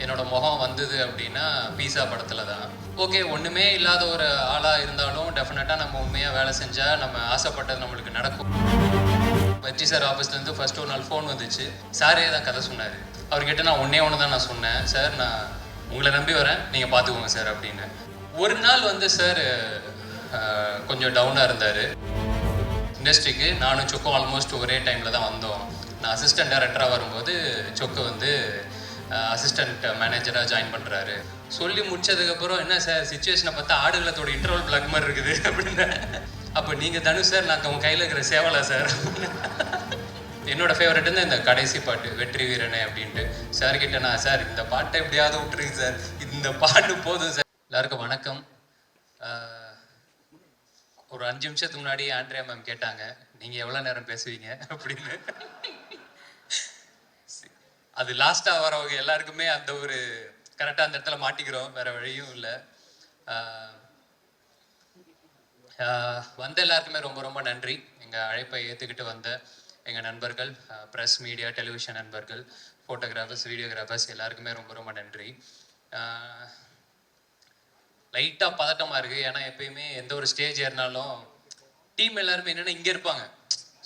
என்னோட முகம் வந்தது அப்படின்னா பீஸா படத்தில் தான். ஓகே, ஒன்றுமே இல்லாத ஒரு ஆளாக இருந்தாலும் டெஃபினட்டாக நம்ம உண்மையாக வேலை செஞ்சால் நம்ம ஆசைப்பட்டது நம்மளுக்கு நடக்கும். வெற்றி சார் ஆஃபீஸ்லேருந்து ஃபர்ஸ்ட் ஒரு நாள் ஃபோன் வந்துச்சு. சாரே தான் கதை சொன்னார். அவர்கிட்ட நான் ஒன்று தான் நான் சொன்னேன், சார் நான் உங்களை நம்பி வரேன், நீங்கள் பார்த்துக்கோங்க சார் அப்படின்னு. ஒரு நாள் வந்து சார் கொஞ்சம் டவுனாக இருந்தார். இண்டஸ்ட்ரிக்கு நானும் சொக்கும் ஆல்மோஸ்ட் ஒரே டைமில் தான் வந்தோம். நான் அசிஸ்டன்ட் டைரக்டராக வரும்போது சொக்கு வந்து அசிஸ்டண்ட் மேனேஜராக ஜாயின் பண்ணுறாரு. சொல்லி முடிச்சதுக்கப்புறம், என்ன சார் சுச்சுவேஷனை பார்த்தா ஆடுகளத்தோட இன்டர்வல் பிளாக் மாதிரி இருக்குது அப்படின்னு. அப்போ நீங்கள் தனுஷ் சார், நான் உங்கள் கையில் இருக்கிற சேவலா சார். என்னோட ஃபேவரட் வந்து இந்த கடைசி பாட்டு வெற்றி வீரனே அப்படின்ட்டு. சார்கிட்ட நான், சார் இந்த பாட்டை எப்படியாவது விட்டுருங்க சார், இந்த பாட்டு போதும் சார். எல்லாருக்கும் வணக்கம். ஒரு 5 நிமிஷத்துக்கு முன்னாடி ஆண்ட்ரியா மேம் கேட்டாங்க, நீங்கள் எவ்வளோ நேரம் பேசுவீங்க அப்படின்னு. அது லாஸ்ட்டாக வரவங்க எல்லாருக்குமே அந்த ஒரு கரெக்டாக அந்த இடத்துல மாட்டிக்கிறோம், வேற வழியும் இல்லை. வந்த எல்லாருக்குமே ரொம்ப ரொம்ப நன்றி. எங்கள் அழைப்பை ஏற்றுக்கிட்டு வந்த எங்கள் நண்பர்கள், ப்ரெஸ், மீடியா, டெலிவிஷன் நண்பர்கள், ஃபோட்டோகிராஃபர்ஸ், வீடியோகிராஃபர்ஸ் எல்லாருக்குமே ரொம்ப ரொம்ப நன்றி. லைட்டாக பதட்டமாக இருக்குது. ஏன்னா எப்பயுமே எந்த ஒரு ஸ்டேஜ் ஏறினாலும் டீம் எல்லாருமே என்னென்னா இங்கே இருப்பாங்க.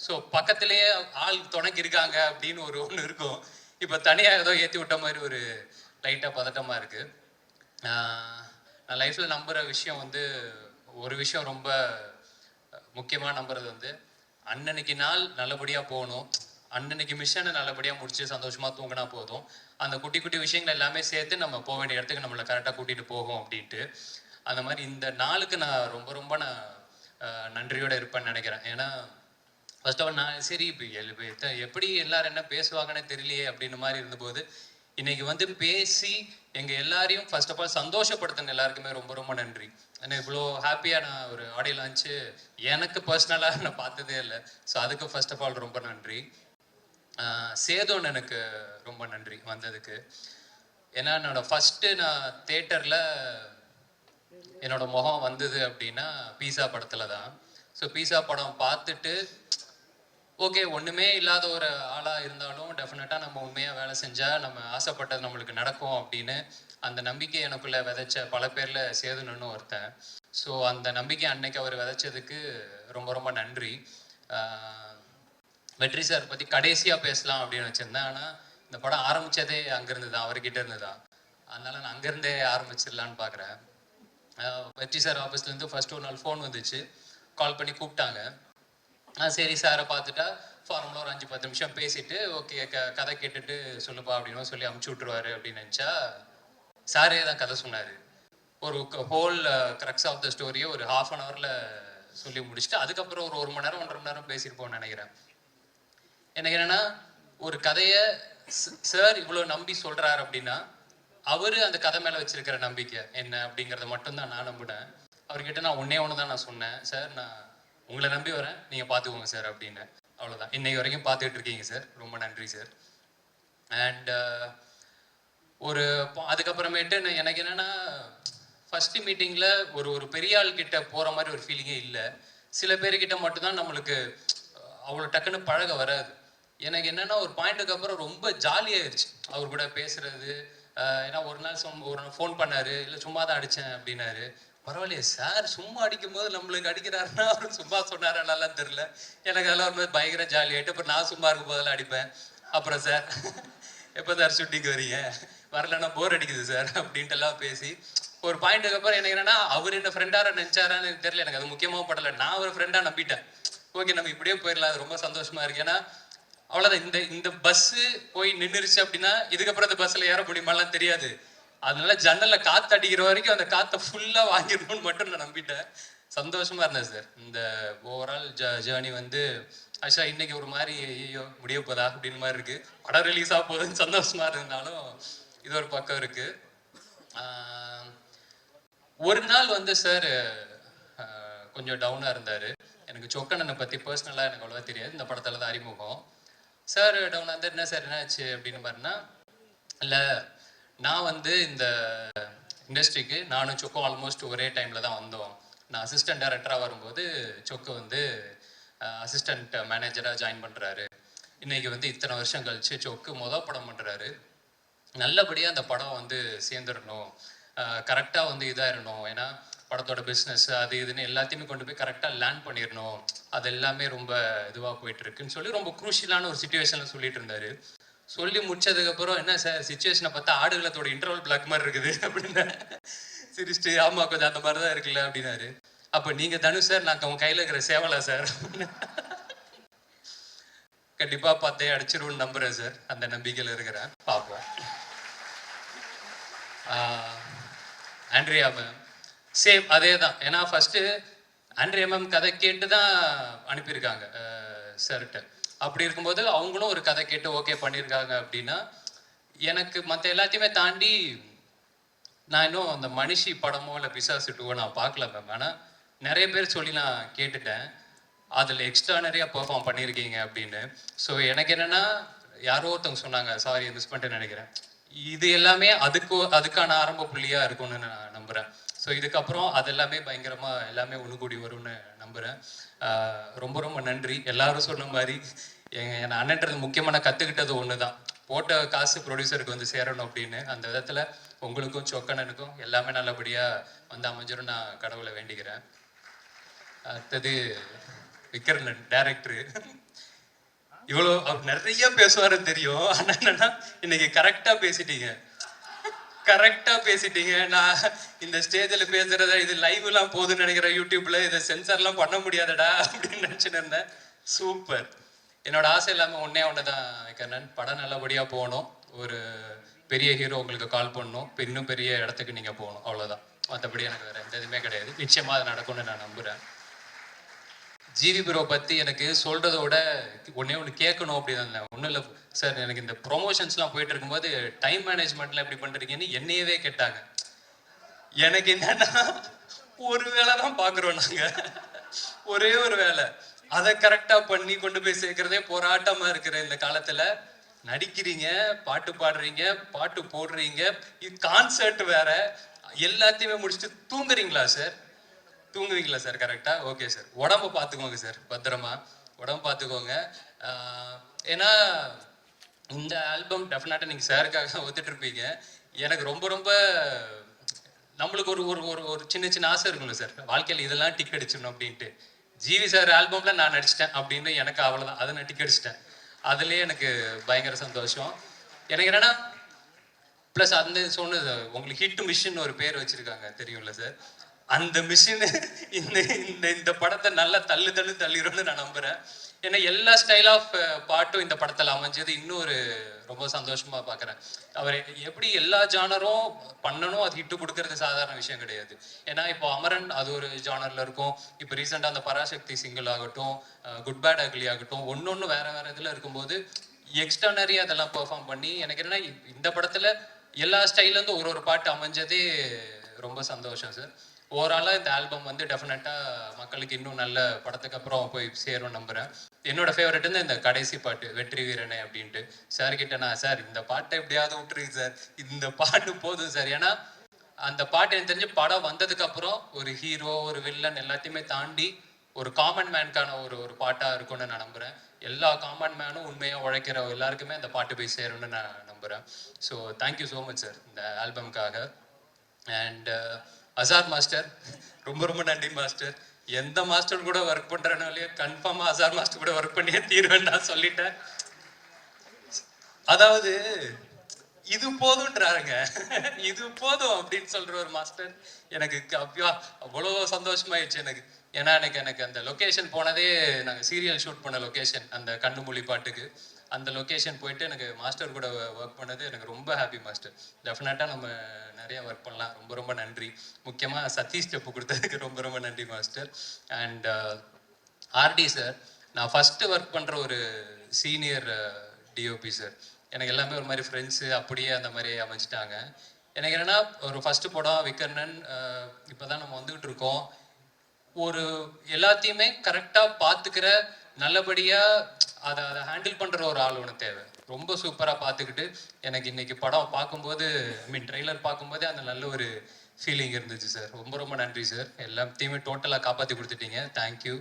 ஸோ பக்கத்துலேயே ஆள் துணைக்கு இருக்காங்க அப்படின்னு ஒன்று இருக்கும். இப்போ தனியாக ஏதோ ஏற்றி விட்ட மாதிரி ஒரு லைட்டாக பதட்டமாக இருக்குது. நான் லைஃப்பில் நம்புகிற விஷயம் வந்து, ஒரு விஷயம் ரொம்ப முக்கியமாக நம்புறது வந்து, அன்னன்னைக்கு நாள் நல்லபடியாக போகணும், அன்னன்னைக்கு மிஷனை நல்லபடியாக முடிச்சு சந்தோஷமாக தூங்கினா போதும். அந்த குட்டி குட்டி விஷயங்கள் எல்லாமே சேர்த்து நம்ம போக வேண்டிய இடத்துக்கு நம்மளை கரெக்டாக கூட்டிகிட்டு போகும் அப்படின்ட்டு. அந்த மாதிரி இந்த நாளுக்கு நான் ரொம்ப ரொம்ப நன்றியோடு இருப்பேன்னு நினைக்கிறேன். ஏன்னா ஃபர்ஸ்ட் ஆஃப் ஆல் நான் சரி இப்போ எப்படி எல்லாரும் என்ன பேசுவாங்கன்னு தெரியலையே அப்படின்னு மாதிரி இருந்தபோது, இன்னைக்கு வந்து பேசி எங்கள் எல்லாரையும் ஃபர்ஸ்ட் ஆஃப் ஆல் சந்தோஷப்படுத்தின எல்லாருக்குமே ரொம்ப ரொம்ப நன்றி. ஏன்னா இவ்வளோ ஹாப்பியாக நான் ஒரு ஆடியோ லான்ச்சு எனக்கு பர்சனலாக நான் பார்த்ததே இல்லை. ஸோ அதுக்கு ஃபர்ஸ்ட் ஆஃப் ஆல் ரொம்ப நன்றி. சேதோன்னு எனக்கு ரொம்ப நன்றி வந்ததுக்கு. ஏன்னா என்னோட ஃபஸ்ட்டு நான் தேட்டரில் என்னோட முகம் வந்தது அப்படின்னா பீஸா படத்தில் தான். ஸோ பீஸா படம் பார்த்துட்டு, ஓகே ஒன்றுமே இல்லாத ஒரு ஆளாக இருந்தாலும் டெஃபினட்டாக நம்ம உண்மையாக வேலை செஞ்சால் நம்ம ஆசைப்பட்டது நம்மளுக்கு நடக்கும் அப்படின்னு அந்த நம்பிக்கை எனக்குள்ளே விதைச்ச பல பேரில் சேதுன்னு ஒருத்தன். ஸோ அந்த நம்பிக்கை அன்னைக்கு அவர் விதைச்சதுக்கு ரொம்ப ரொம்ப நன்றி. வெற்றி சார் பற்றி கடைசியாக பேசலாம் அப்படின்னு வச்சுருந்தேன். ஆனால் இந்த படம் ஆரம்பித்ததே அங்கேருந்து தான், அவர்கிட்ட இருந்து தான். அதனால் நான் அங்கேருந்தே ஆரம்பிச்சிடலான்னு பார்க்குறேன். வெற்றி சார் ஆஃபீஸ்லேருந்து ஃபர்ஸ்ட் ஒரு நாள் ஃபோன் வந்துச்சு. கால் பண்ணி கூப்பிட்டாங்க. சரி சாரை பார்த்துட்டா ஃபார்முலா ஒரு 5-10 நிமிஷம் பேசிட்டு, ஓகே கதை கேட்டுட்டு சொல்லுப்பா அப்படின்னு சொல்லி அமுச்சு விட்ருவாரு அப்படின்னு நினச்சா, சாரே தான் கதை சொன்னார். ஒரு ஹோல் க்ரக்ஸ் ஆஃப் த ஸ்டோரியை ஒரு 1/2 hour சொல்லி முடிச்சுட்டு, அதுக்கப்புறம் ஒரு 1 மணி நேரம் 1.5 மணி நேரம் பேசியிருப்போம்னு நினைக்கிறேன். எனக்கு என்னென்னா, ஒரு கதையை சார் இவ்வளோ நம்பி சொல்கிறாரு அப்படின்னா, அவர் அந்த கதை மேலே வச்சிருக்கிற நம்பிக்கை என்ன அப்படிங்கிறத மட்டும்தான் நான் நம்பினேன். அவர்கிட்ட நான் ஒன்று தான் நான் சொன்னேன், சார் நான் உங்களை நம்பி வரேன், நீங்கள் பார்த்துக்கோங்க சார் அப்படின்னு. அவ்வளோதான். இன்னைக்கு வரைக்கும் பார்த்துக்கிட்டு இருக்கீங்க சார், ரொம்ப நன்றி சார். அண்ட் அதுக்கப்புறமேட்டு எனக்கு என்னென்னா, ஃபஸ்ட்டு மீட்டிங்கில் ஒரு பெரிய ஆள் கிட்ட போகிற மாதிரி ஒரு ஃபீலிங்கே இல்லை. சில பேர்கிட்ட மட்டும்தான் நம்மளுக்கு அவ்வளோ டக்குன்னு பழக வராது. எனக்கு என்னென்னா, ஒரு பாயிண்ட்டுக்கு அப்புறம் ரொம்ப ஜாலியாகிடுச்சு அவர் கூட பேசுறது. ஏன்னா ஒரு நாள் ஃபோன் பண்ணார், இல்லை சும்மா தான் அடித்தேன் அப்படின்னாரு. பரவாயில்லையே சார், சும்மா அடிக்கும் போது நம்மளுக்கு அடிக்கிறாருன்னா அவர் சும்மா சொன்னாரா நல்லான்னு தெரில. எனக்கு அதெல்லாம் ஒரு மாதிரி பயங்கர ஜாலியாகிட்டு, அப்புறம் நான் சும்மா இருக்கும் போதெல்லாம் அடிப்பேன். அப்புறம் சார் எப்போ சார் ஷூட்டிங்கு வரீங்க, வரலன்னா போர் அடிக்குது சார் அப்படின்ட்டு எல்லாம் பேசி ஒரு பாயிண்ட்டுக்கு அப்புறம் எனக்கு என்னன்னா, அவர் என்ன ஃப்ரெண்டாக நினச்சாரான்னு எனக்கு தெரியல. எனக்கு அது முக்கியமாக படலை. நான் ஒரு ஃப்ரெண்டாக நம்பிட்டேன். ஓகே நம்ம இப்படியே போயிடலாம், அது ரொம்ப சந்தோஷமா இருக்கு. ஏன்னா அவ்வளோதான். இந்த பஸ்ஸு போய் நின்றுருச்சு அப்படின்னா இதுக்கப்புறம் அந்த பஸ்ஸில் ஏற முடியுமாலாம் தெரியாது. அதனால ஜன்னல்ல காற்று அடிக்கிற வரைக்கும் அந்த காற்றை ஃபுல்லாக வாங்கிடணும்னு மட்டும் நான் நம்பிட்டேன். சந்தோஷமா இருந்தேன் சார். இந்த ஓவரால் ஜேர்னி வந்து ஆக்சுவலா இன்னைக்கு ஒரு மாதிரி ஐயோ முடிய போதா அப்படின்னு மாதிரி இருக்கு. படம் ரிலீஸ் ஆக போகுதுன்னு சந்தோஷமா இருந்தாலும் இது ஒரு பக்கம் இருக்கு. ஒரு நாள் வந்து சார் கொஞ்சம் டவுனாக இருந்தார். எனக்கு சொக்கண்ணனை பற்றி பர்சனலாக எனக்கு அவ்வளோவா தெரியாது, இந்த படத்தில் தான் அறிமுகம். சார் டவுனாக இருந்தார். என்ன சார் என்னாச்சு அப்படின்னு பாருன்னா, இல்லை நான் வந்து இந்த இண்டஸ்ட்ரிக்கு நானும் சொக்கும் ஆல்மோஸ்ட் ஒரே டைமில் தான் வந்தோம். நான் அசிஸ்டன்ட் டைரக்டராக வரும்போது சொக்கு வந்து அசிஸ்டண்ட் மேனேஜராக ஜாயின் பண்ணுறாரு. இன்னைக்கு வந்து இத்தனை வருஷம் கழிச்சு சொக்கு மொதல் படம் பண்ணுறாரு. நல்லபடியாக அந்த படம் வந்து சேர்ந்துடணும், கரெக்டாக வந்து இதாகிடணும். ஏன்னா படத்தோட பிஸ்னஸ் அது இதுன்னு எல்லாத்தையுமே கொண்டு போய் கரெக்டாக லேண்ட் பண்ணிடணும். அது எல்லாமே ரொம்ப இதுவாக போயிட்டு இருக்குன்னு சொல்லி ரொம்ப குரூஷியலான ஒரு சுச்சுவேஷனில் சொல்லிட்டு இருந்தாரு. சொல்லி முடிச்சதுக்கப்புறம், என்ன சார் சுச்சுவேஷனை பார்த்தா ஆடுகளத்தோட இன்டர்வல் பிளாக் மாதிரி இருக்குது அப்படின்னு சிரிச்சுட்டு, ஆமா கொஞ்சம் அந்த மாதிரி தான் இருக்குல்ல அப்படின்னாரு. அப்போ நீங்கள் தனுஷ் சார், நான் உங்க கையில் இருக்கிற சேவலா சார்? கண்டிப்பாக பார்த்தே அடிச்சிருவோன்னு நம்புறேன் சார். அந்த நம்பிக்கையில் இருக்கிறேன், பார்ப்போம். ஆண்ட்ரியா மேம் சேம் அதே தான். ஏன்னா ஃபர்ஸ்ட் ஆண்ட்ரியா மேம் கதை கேட்டு தான் அனுப்பியிருக்காங்க சார்கிட்ட. அப்படி இருக்கும்போது அவங்களும் ஒரு கதை கேட்டு ஓகே பண்ணியிருக்காங்க அப்படின்னா, எனக்கு மற்ற எல்லாத்தையுமே தாண்டி நான் இன்னும் அந்த மனுஷி படமோ இல்லை பிசாசு டூவோ நான் பார்க்கல மேம். ஆனால் நிறைய பேர் சொல்லி நான் கேட்டுட்டேன், அதில் எக்ஸ்ட்ரானரியாக பெர்ஃபார்ம் பண்ணியிருக்கீங்க அப்படின்னு. ஸோ எனக்கு என்னென்னா, யாரோ ஒருத்தவங்க சொன்னாங்க, சாரி மிஸ் பண்ணிட்டு நினைக்கிறேன், இது எல்லாமே அதுக்கான ஆரம்ப புள்ளியாக இருக்கும்னு நான் நம்புகிறேன். ஸோ இதுக்கப்புறம் அது எல்லாமே பயங்கரமாக எல்லாமே ஒன்று கூடி வரும்னு நம்புகிறேன். ரொம்ப ரொம்ப நன்றி. எல்லாரும் சொன்ன மாதிரி என் அண்ணன்றது முக்கியமாக நான் கற்றுக்கிட்டது ஒன்று தான், போட்ட காசு ப்ரொடியூசருக்கு வந்து சேரணும் அப்படின்னு. அந்த விதத்தில் உங்களுக்கும் சொக்கண்ணனுக்கும் எல்லாமே நல்லபடியாக வந்து அமைஞ்சிடும் நான் கடவுளை வேண்டிக்கிறேன். அடுத்தது விக்ரமன் டைரக்டரு. இவ்வளோ அவர் நிறைய பேசுவாருன்னு தெரியும், ஆனால் என்னன்னா இன்னைக்கு கரெக்டாக பேசிட்டீங்க. நான் இந்த ஸ்டேஜில் பேசுறத இது லைவ்லாம் போகுதுன்னு நினைக்கிறேன், யூடியூப்ல இதை சென்சார்லாம் பண்ண முடியாதடா அப்படின்னு நினச்சின்னு இருந்தேன். சூப்பர். என்னோட ஆசை எல்லாமே ஒன்னே ஒன்று தான் விக்ரமன், படம் நல்லபடியாக போகணும், ஒரு பெரிய ஹீரோ உங்களுக்கு கால் பண்ணணும், இன்னும் பெரிய இடத்துக்கு நீங்கள் போகணும், அவ்வளோதான். மற்றபடி எனக்கு வேறு எந்த இதுவுமே கிடையாது. நிச்சயமாக அது நடக்கும்னு நான் நம்புகிறேன். ஜிவி ப்ரோ பற்றி எனக்கு சொல்கிறதோட ஒன்றே ஒன்று கேட்கணும் அப்படின்னு ஒன்றும் இல்லை சார். எனக்கு இந்த ப்ரொமோஷன்ஸ்லாம் போயிட்டு இருக்கும்போது டைம் மேனேஜ்மெண்ட்லாம் எப்படி பண்ணுறீங்கன்னு என்னையவே கேட்டாங்க. எனக்கு என்னன்னா, ஒரு வேலை தான் பார்க்குறோம் நாங்கள், ஒரே ஒரு வேலை, அதை கரெக்டாக பண்ணி கொண்டு போய் சேர்க்குறதே போராட்டமாக இருக்கிற இந்த காலத்தில் நடிக்கிறீங்க, பாட்டு பாடுறீங்க, பாட்டு போடுறீங்க, இது கான்சர்ட் வேற, எல்லாத்தையுமே முடிச்சுட்டு தூங்குறீங்களா சார்? தூங்குவீங்களா சார்? கரெக்டா? Okay sir. உடம்பு பார்த்துக்கோங்க சார், பத்திரமா உடம்பு பார்த்துக்கோங்க. ஏன்னா இந்த ஆல்பம் டெஃபினட்டாக நீங்கள் சாருக்காக ஒத்துட்டு இருப்பீங்க. எனக்கு ரொம்ப ரொம்ப நம்மளுக்கு ஒரு ஒரு ஒரு ஒரு சின்ன சின்ன ஆசை இருக்குல்ல சார், வாழ்க்கையில் இதெல்லாம் டிக் அடிச்சிடணும் அப்படின்ட்டு. ஜிவி சார் ஆல்பம்ல நான் நடிச்சிட்டேன் அப்படின்னு எனக்கு அவ்வளோதான், அதை நான் டிக் அடிச்சிட்டேன். அதுலேயே எனக்கு பயங்கர சந்தோஷம். எனக்கு என்னன்னா, ப்ளஸ் அந்த சொன்னது உங்களுக்கு ஹிட் மிஷின் ஒரு பேர் வச்சிருக்காங்க தெரியும்ல சார், அந்த மிஷின் இந்த இந்த படத்தை நல்லா தள்ளிடும்னு நான் நம்புறேன். ஏன்னா எல்லா ஸ்டைல் ஆஃப் பாட்டும் இந்த படத்தில் அமைஞ்சது இன்னொரு ரொம்ப சந்தோஷமா பார்க்குறேன். அவர் எப்படி எல்லா ஜானரும் பண்ணணும், அது ஹிட்டு கொடுக்கறது சாதாரண விஷயம் கிடையாது. ஏன்னா இப்போ அமரன் அது ஒரு ஜானர்ல இருக்கும், இப்போ ரீசெண்டாக அந்த பராசக்தி சிங்கிள் ஆகட்டும், குட் பேட் அக்லி ஆகட்டும், ஒன்னொன்று வேற வேற இதில் இருக்கும்போது எக்ஸ்ட்ரானரி அதெல்லாம் பெர்ஃபார்ம் பண்ணி, எனக்கு என்னன்னா இந்த படத்தில் எல்லா ஸ்டைல்லேருந்து ஒரு ஒரு பாட்டு அமைஞ்சதே ரொம்ப சந்தோஷம் சார். ஓவராலாக இந்த ஆல்பம் வந்து டெஃபினட்டாக மக்களுக்கு இன்னும் நல்ல படத்துக்கு அப்புறம் போய் சேரும் நம்புகிறேன். என்னோட ஃபேவரட் வந்து இந்த கடைசி பாட்டு வெற்றி வீரனே அப்படின்ட்டு. சார் கிட்ட நான், சார் இந்த பாட்டை எப்படியாவது விட்டுருக்கு சார், இந்த பாட்டு போதும் சார். ஏன்னா அந்த பாட்டு எனக்கு தெரிஞ்சு படம் வந்ததுக்கு அப்புறம் ஒரு ஹீரோ ஒரு வில்லன் எல்லாத்தையுமே தாண்டி ஒரு காமன் மேனுக்கான ஒரு ஒரு பாட்டாக இருக்கும்னு நான் நம்புகிறேன். எல்லா காமன் மேனும் உண்மையாக உழைக்கிற எல்லாருக்குமே அந்த பாட்டு போய் சேரும்னு நான் நம்புகிறேன். So thank you so much sir இந்த ஆல்பம்காக. அண்ட் அசார் மாஸ்டர், ரொம்ப ரொம்ப நன்றி மாஸ்டர். எந்த மாஸ்டர் கூட ஒர்க் பண்றனாலே கன்ஃபார்மா அசார் மாஸ்டர் கூட ஒர்க் பண்ணியே தீர்வேன் நான் சொல்லிட்டேன். அதாவது இது போதும்ன்றாருங்க, இது போதும் அப்படின்னு சொல்ற ஒரு மாஸ்டர் எனக்கு அவ்வளோ சந்தோஷமாயிடுச்சு எனக்கு. ஏன்னா எனக்கு அந்த லொக்கேஷன் போனதே, நாங்கள் சீரியல் ஷூட் பண்ண லொக்கேஷன் அந்த கண்ணுமொழி பாட்டுக்கு, அந்த லொக்கேஷன் போயிட்டு எனக்கு மாஸ்டர் கூட ஒர்க் பண்ணது எனக்கு ரொம்ப ஹாப்பி மாஸ்டர். டெஃபினட்டாக நம்ம நிறைய ஒர்க் பண்ணலாம். ரொம்ப ரொம்ப நன்றி. முக்கியமாக சதீஷ் ஸ்டெப்பு கொடுத்ததுக்கு ரொம்ப ரொம்ப நன்றி மாஸ்டர். அண்ட் ஆர்டி சார், நான் ஃபஸ்ட்டு ஒர்க் பண்ணுற ஒரு சீனியர் டிஓபி சார். எனக்கு எல்லாமே ஒரு மாதிரி ஃப்ரெண்ட்ஸு அப்படியே அந்த மாதிரி அமைச்சிட்டாங்க. எனக்கு என்னென்னா, ஒரு ஃபஸ்ட்டு படம் விக்கர்ணன், இப்போ தான் நம்ம வந்துக்கிட்டு இருக்கோம். ஒரு எல்லாத்தையுமே கரெக்டாக பார்த்துக்கிற, நல்லபடியாக அதை ஹேண்டில் பண்ணுற ஒரு ஆள் ஒன்று தேவை. ரொம்ப சூப்பராக பார்த்துக்கிட்டு எனக்கு இன்னைக்கு படம் பார்க்கும்போது, ட்ரெய்லர் பார்க்கும்போதே அந்த நல்ல ஒரு ஃபீலிங் இருந்துச்சு சார். ரொம்ப ரொம்ப நன்றி சார். எல்லாத்தையுமே டோட்டலாக காப்பாற்றி கொடுத்துட்டீங்க. தேங்க்யூ.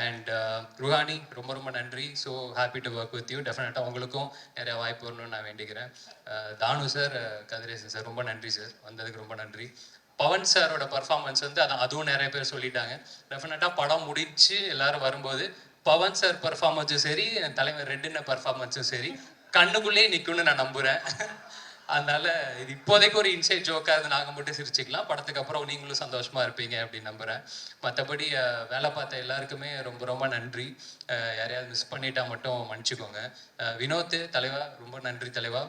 அண்ட் ருஹானி ரொம்ப ரொம்ப நன்றி. So happy to work with you. டெஃபினட்டாக உங்களுக்கும் நிறைய வாய்ப்பு வரணும்னு நான் வேண்டிக்கிறேன். தானு சார், கதிரேசன் சார் ரொம்ப நன்றி சார், வந்ததுக்கு ரொம்ப நன்றி. பவன் சாரோட பர்ஃபார்மன்ஸ் வந்து அதுவும் நிறைய பேர் சொல்லிட்டாங்க. டெஃபினட்டாக படம் முடிச்சு எல்லாரும் வரும்போது பவன் சார் பர்ஃபார்மன்ஸும் சரி, என் தலைவர் ரெட்டின பர்ஃபார்மன்ஸும் சரி கண்ணுக்குள்ளேயே நிற்கும்னு நான் நம்புகிறேன். அதனால இது இப்போதைக்கு ஒரு இன்சைட் ஜோக்காக இருந்து நாங்கள் மட்டும் சிரிச்சுக்கலாம். படத்துக்கு அப்புறம் நீங்களும் சந்தோஷமா இருப்பீங்க அப்படின்னு நம்புகிறேன். மற்றபடி வேலை பார்த்த எல்லாருக்குமே ரொம்ப ரொம்ப நன்றி. யாரையாவது மிஸ் பண்ணிட்டா மட்டும் மன்னிச்சுக்கோங்க. வினோத் தலைவா ரொம்ப நன்றி தலைவா.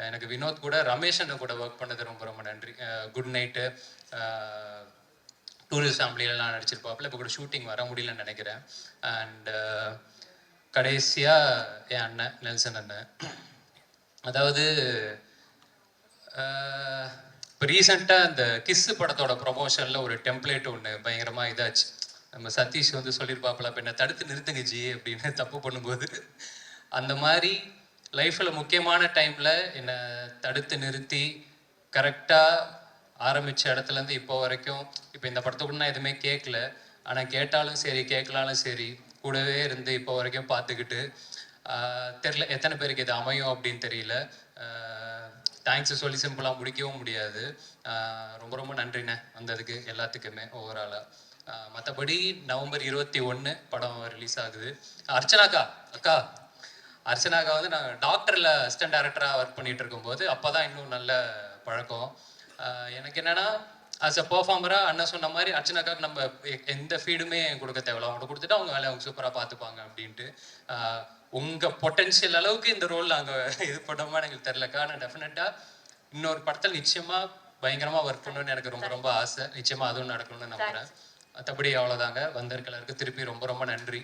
எனக்கு வினோத் கூட ரமேஷன் கூட ஒர்க் பண்ணது ரொம்ப ரொம்ப நன்றி. குட் நைட்டு, டூரிஸ்ட் ஃபேமிலியிலலாம் நடிச்சிருப்பாப்புல. இப்போ கூட ஷூட்டிங் வர முடியலன்னு நினைக்கிறேன். அண்ட் கடைசியாக என் அண்ணன் நெல்சன் அண்ணன். அதாவது இப்போ ரீசெண்டாக இந்த கிஸ்ஸு படத்தோட ப்ரொமோஷனில் ஒரு டெம்ப்ளேட் ஒன்று பயங்கரமாக இதாச்சு. நம்ம சதீஷ் வந்து சொல்லியிருப்பாப்புல, இப்போ என்னை தடுத்து நிறுத்துங்க ஜி அப்படின்னு தப்பு பண்ணும்போது. அந்த மாதிரி லைஃப்பில் முக்கியமான டைமில் என்னை தடுத்து நிறுத்தி கரெக்டாக ஆரம்பித்த இடத்துலேருந்து இப்போ வரைக்கும், இப்போ இந்த படத்துக்குள்ள நான் எதுவுமே கேட்கல, ஆனால் கேட்டாலும் சரி கேட்கலாலும் சரி கூடவே இருந்து இப்போ வரைக்கும் பார்த்துக்கிட்டு, தெரில எத்தனை பேருக்கு இது அமையும் அப்படின்னு தெரியல. தேங்க்ஸ் சொல்லி சிம்பிளாக முடிக்கவும் முடியாது. ரொம்ப ரொம்ப நன்றிண்ணே வந்ததுக்கு எல்லாத்துக்குமே ஓவராலாக. மற்றபடி நவம்பர் 21 படம் ரிலீஸ் ஆகுது. அர்ச்சனாக்கா அர்ச்சனாக்கா வந்து நான் டாக்டரில் அசிஸ்டன்ட் டைரக்டராக ஒர்க் பண்ணிகிட்டு இருக்கும்போது அப்போ தான் இன்னும் நல்ல பழக்கம். எனக்கு என்னென்னா, ஆஸ் அ பர்ஃபார்மராக அண்ணன் சொன்ன மாதிரி அர்ச்சனாக்காக்கு நம்ம எந்த ஃபீடுமே கொடுக்க தேவையில்ல, அவங்கள்ட்ட கொடுத்துட்டு அவங்க வேலையை அவங்க சூப்பராக பார்த்துப்பாங்க அப்படின்ட்டு. உங்கள் பொட்டென்ஷியல் அளவுக்கு இந்த ரோல் நாங்கள் இது பண்ணோமா எங்களுக்கு தெரிலக்கா. நான் டெஃபினட்டாக இன்னொரு படத்தில் நிச்சயமாக பயங்கரமாக ஒர்க் பண்ணணும்னு எனக்கு ரொம்ப ரொம்ப ஆசை. நிச்சயமாக அதுவும் நடக்கணும்னு நம்புகிறேன். மற்றபடி அவ்வளோதாங்க. வந்திருக்கலருக்கு திருப்பி ரொம்ப ரொம்ப நன்றி.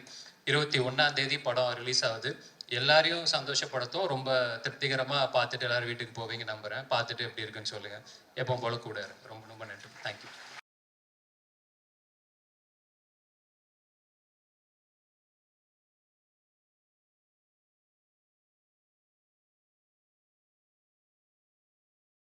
21ஆம் தேதி படம் ரிலீஸ் ஆகுது. எல்லாரையும் சந்தோஷப்படுத்தும். ரொம்ப திருப்திகரமாக பார்த்துட்டு எல்லாரும் வீட்டுக்கு போவீங்க நம்புகிறேன். பார்த்துட்டு எப்படி இருக்குன்னு சொல்லுங்கள். எப்போ போல கூட இருக்கு. ரொம்ப ரொம்ப நன்றி. தேங்க்யூ.